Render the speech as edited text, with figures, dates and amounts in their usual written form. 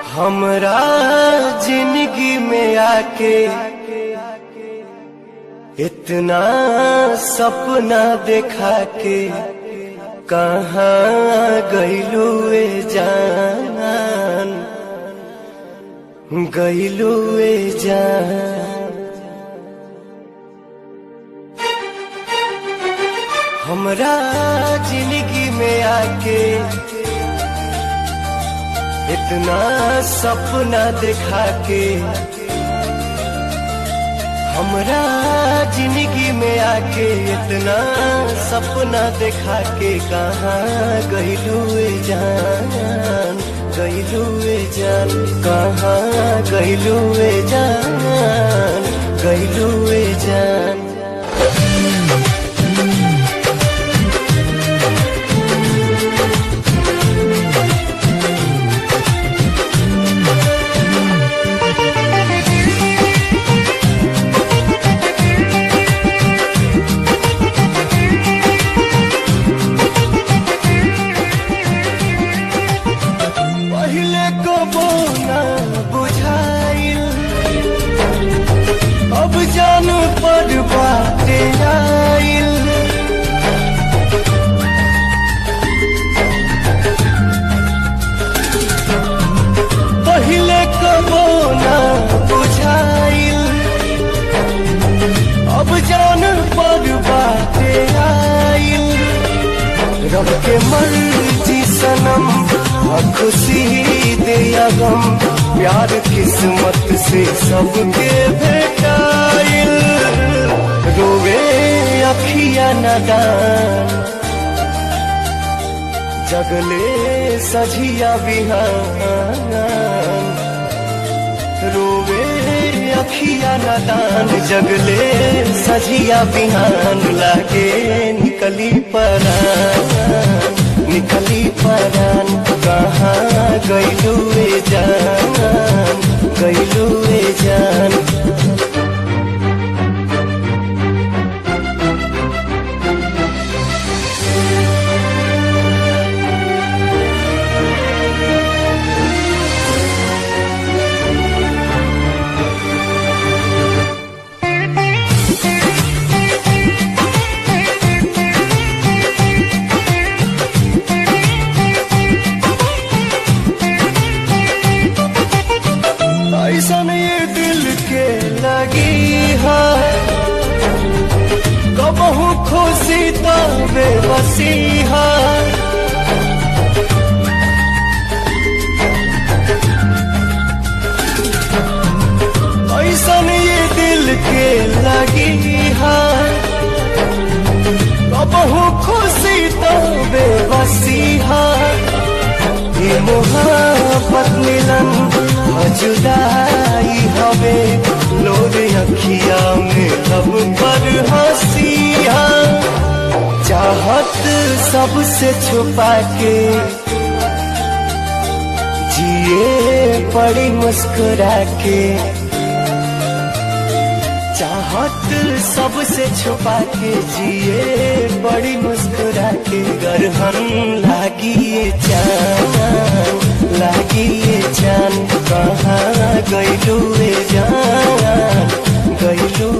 हमरा जिंदगी में आके इतना सपना देखा के कहाँ गइलू ए जान, गइलू ए जान। हमरा जिंदगी में आके इतना सपना दिखा के, हमरा जिंदगी में आके इतना सपना दिखा के कहाँ गइलू ए जान, गइलू ए जान, कहाँ गइलू ए जान, गइलू ए जान। अब जान पर बाटे आइल, पहिले कबो ना बुझाइल, अब जान पर बाटे आइल। रब के मर्जी सनम, खुशी दे या गम, प्यार किस्मत से सबके भेटाइल। रोवे अखिया नदान, जगले सझिया बिहान। रोवे अखिया नदान, जगले सझिया बिहान। लागे निकली परान, निकली परान। कहाँ गइलू ए जान, गइलू ए जान। ऐसन ये दिल के लगी है, कबहू खुशी तो बेबसी है। ऐसन ये दिल के लगी है, कबहू खुशी तो बेबसी है। ये मोहब्बत मिलन जुदाई हवे, लोग अखिया में लब पर हंसिया। चाहत सबसे छुपा के जिए पड़ी मुस्कुरा के। चाहत सबसे छुपा के जिए बड़ी मुस्कुरा के। गरहन लागी ये जान, लागी ये जान। कहाँ गइलू ए जान, गइलू